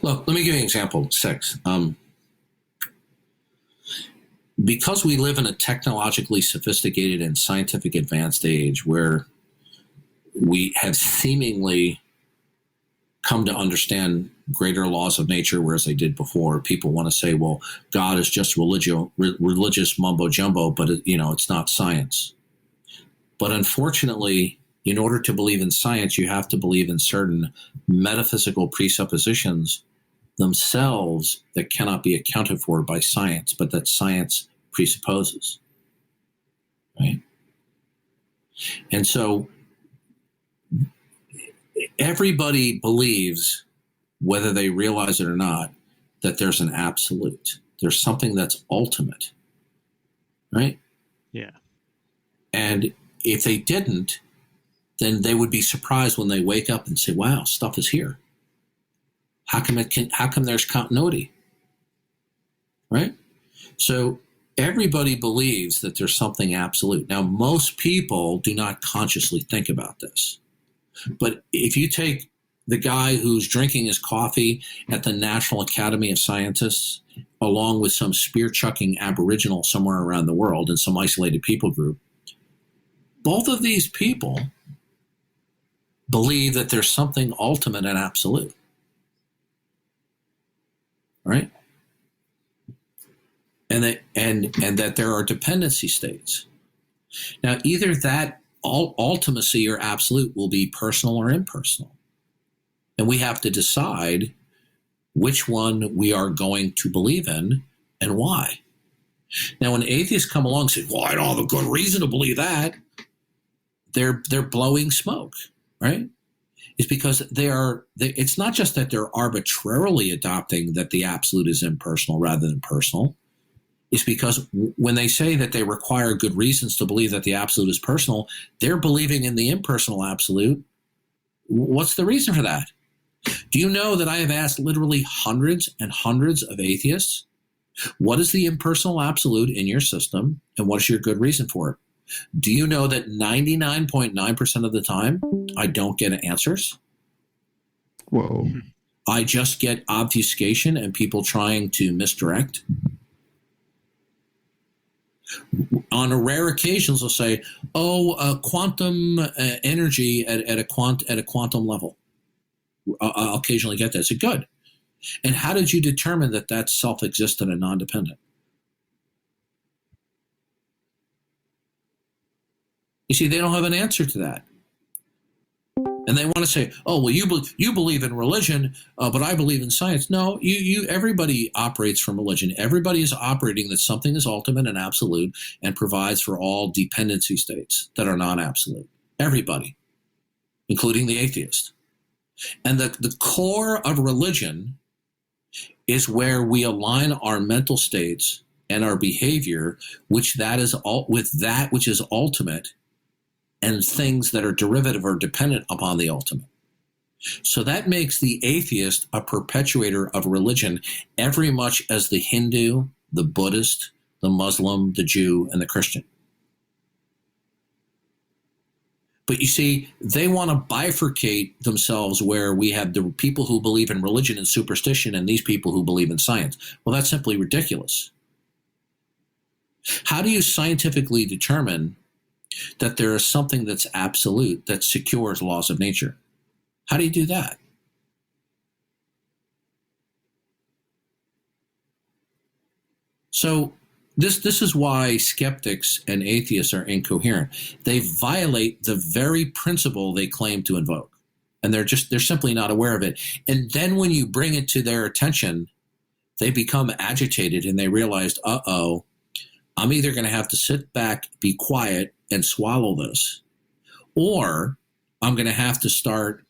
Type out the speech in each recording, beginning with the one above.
Look, let me give you an example. 6. Because we live in a technologically sophisticated and scientific advanced age where we have seemingly come to understand greater laws of nature, whereas they did before. People want to say, well, God is just religious mumbo jumbo, but it's not science. But unfortunately, in order to believe in science, you have to believe in certain metaphysical presuppositions themselves that cannot be accounted for by science, but that science presupposes. Right? And so everybody believes, whether they realize it or not, that there's an absolute. There's something that's ultimate. Right? Yeah. And if they didn't, then they would be surprised when they wake up and say, wow, stuff is here. How come there's continuity? Right? So everybody believes that there's something absolute. Now, most people do not consciously think about this. But if you take the guy who's drinking his coffee at the National Academy of Scientists, along with some spear-chucking aboriginal somewhere around the world in some isolated people group, both of these people believe that there's something ultimate and absolute. Right? And that there are dependency states. Now, either that ultimacy or absolute will be personal or impersonal. And we have to decide which one we are going to believe in and why. Now, when atheists come along and say, well, I don't have a good reason to believe that, they're blowing smoke, right? It's because it's not just that they're arbitrarily adopting that the absolute is impersonal rather than personal. It's because when they say that they require good reasons to believe that the absolute is personal, they're believing in the impersonal absolute. What's the reason for that? Do you know that I have asked literally hundreds and hundreds of atheists, what is the impersonal absolute in your system, and what is your good reason for it? Do you know that 99.9% of the time, I don't get answers? Whoa. I just get obfuscation and people trying to misdirect. On rare occasions, they'll say, quantum energy at a quantum level. I'll occasionally get that. I say, good. And how did you determine that that's self-existent and non-dependent? You see, they don't have an answer to that. And they want to say, oh, well, you believe in religion, but I believe in science. No, everybody operates from religion. Everybody is operating that something is ultimate and absolute and provides for all dependency states that are non-absolute. Everybody, including the atheist. And the core of religion is where we align our mental states and our behavior, with that which is ultimate, and things that are derivative or dependent upon the ultimate. So that makes the atheist a perpetuator of religion every much as the Hindu, the Buddhist, the Muslim, the Jew, and the Christian. But you see, they want to bifurcate themselves where we have the people who believe in religion and superstition and these people who believe in science. Well, that's simply ridiculous. How do you scientifically determine that there is something that's absolute, that secures laws of nature? How do you do that? So this is why skeptics and atheists are incoherent. They violate the very principle they claim to invoke, and they're simply not aware of it. And then when you bring it to their attention, they become agitated and they realize, I'm either going to have to sit back, be quiet, and swallow this, or I'm going to have to start,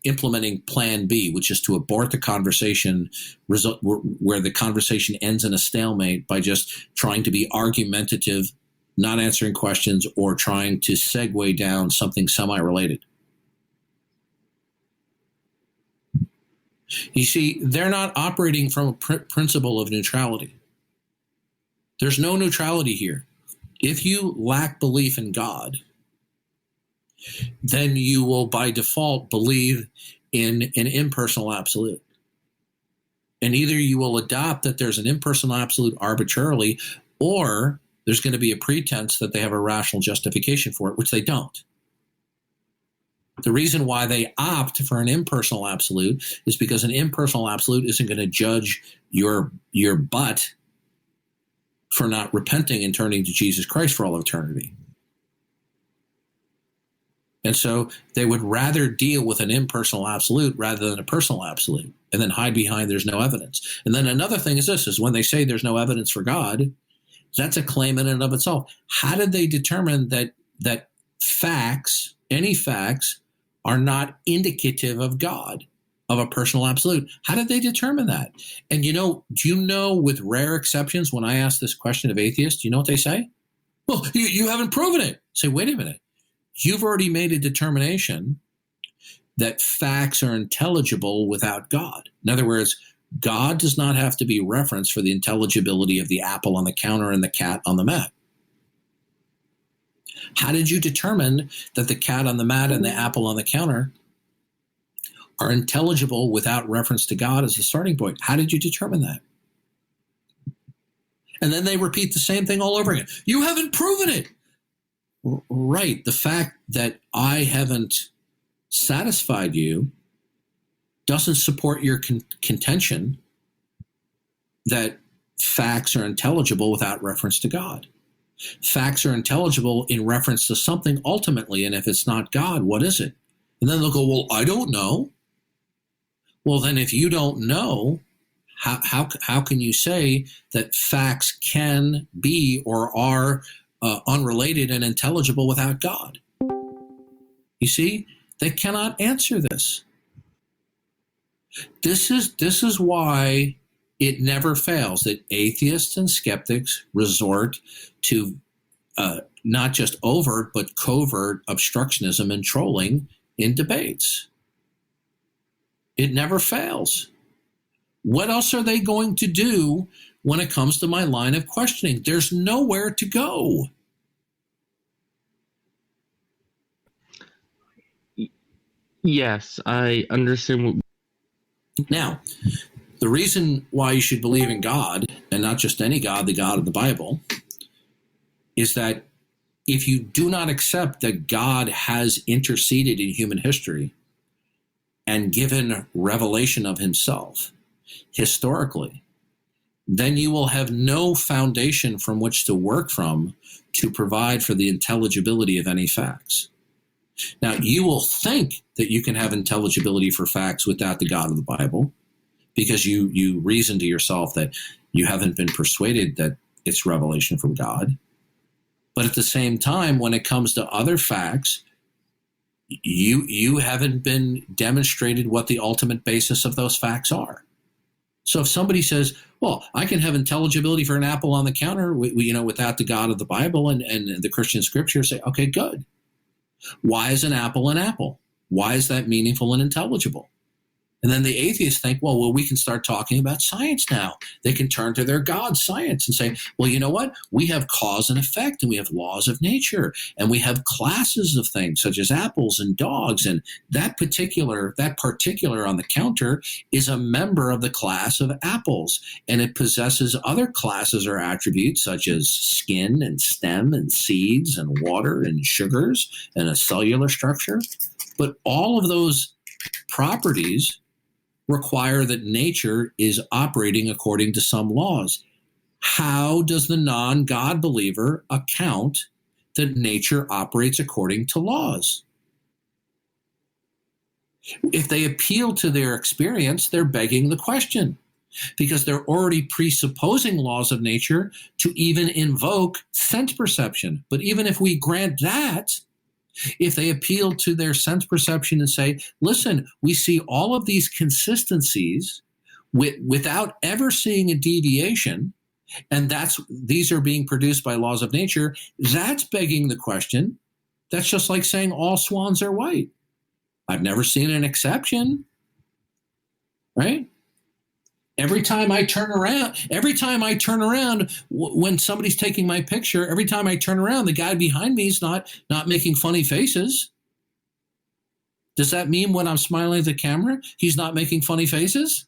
implementing plan B, which is to abort the conversation, where the conversation ends in a stalemate by just trying to be argumentative, not answering questions, or trying to segue down something semi-related. You see, they're not operating from a principle of neutrality. There's no neutrality here. If you lack belief in God, then you will by default believe in an impersonal absolute. And either you will adopt that there's an impersonal absolute arbitrarily, or there's going to be a pretense that they have a rational justification for it, which they don't. The reason why they opt for an impersonal absolute is because an impersonal absolute isn't going to judge your butt for not repenting and turning to Jesus Christ for all eternity. And so they would rather deal with an impersonal absolute rather than a personal absolute, and then hide behind there's no evidence. And then another thing is this, is when they say there's no evidence for God, that's a claim in and of itself. How did they determine that facts, any facts, are not indicative of God, of a personal absolute? How did they determine that? And do you know, with rare exceptions, when I ask this question of atheists, do you know what they say? Well, you haven't proven it. Say, wait a minute. You've already made a determination that facts are intelligible without God. In other words, God does not have to be referenced for the intelligibility of the apple on the counter and the cat on the mat. How did you determine that the cat on the mat and the apple on the counter are intelligible without reference to God as a starting point? How did you determine that? And then they repeat the same thing all over again. You haven't proven it. Right. The fact that I haven't satisfied you doesn't support your contention that facts are intelligible without reference to God. Facts are intelligible in reference to something ultimately, and if it's not God, what is it? And then they'll go, well, I don't know. Well, then if you don't know, how can you say that facts can be or are unrelated and intelligible without God? You see, they cannot answer this. This is why it never fails that atheists and skeptics resort to not just overt but covert obstructionism and trolling in debates. It never fails. What else are they going to do when it comes to my line of questioning? There's nowhere to go. Yes, I understand what. Now, the reason why you should believe in God, and not just any God, the God of the Bible, is that if you do not accept that God has interceded in human history and given revelation of himself historically, then you will have no foundation from which to work from to provide for the intelligibility of any facts. Now, you will think that you can have intelligibility for facts without the God of the Bible because you reason to yourself that you haven't been persuaded that it's revelation from God. But at the same time, when it comes to other facts, you haven't been demonstrated what the ultimate basis of those facts are. So if somebody says, well, I can have intelligibility for an apple on the counter without the God of the Bible and the Christian scripture, say, okay, good. Why is an apple an apple? Why is that meaningful and intelligible? And then the atheists think, well, we can start talking about science now. They can turn to their God, science, and say, well, you know what? We have cause and effect, and we have laws of nature, and we have classes of things such as apples and dogs, and that particular on the counter is a member of the class of apples, and it possesses other classes or attributes such as skin and stem and seeds and water and sugars and a cellular structure. But all of those properties require that nature is operating according to some laws. How does the non-God believer account that nature operates according to laws? If they appeal to their experience, they're begging the question, because they're already presupposing laws of nature to even invoke sense perception. But even if we grant that, if they appeal to their sense perception and say, listen, we see all of these consistencies without ever seeing a deviation, and these are being produced by laws of nature, that's begging the question. That's just like saying all swans are white. I've never seen an exception, right? Every time I turn around, when somebody's taking my picture, every time I turn around, the guy behind me is not making funny faces. Does that mean when I'm smiling at the camera, he's not making funny faces?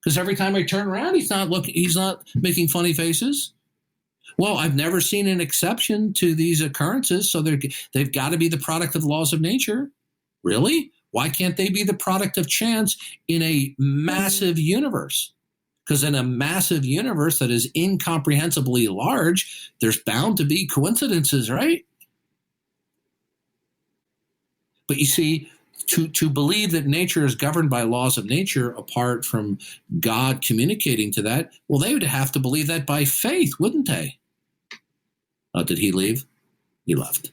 Because every time I turn around, he's not making funny faces. Well, I've never seen an exception to these occurrences, so they've got to be the product of the laws of nature. Really? Why can't they be the product of chance in a massive universe? Because in a massive universe that is incomprehensibly large, there's bound to be coincidences, right? But you see, to believe that nature is governed by laws of nature apart from God communicating to that, well, they would have to believe that by faith, wouldn't they? Did he leave? He left.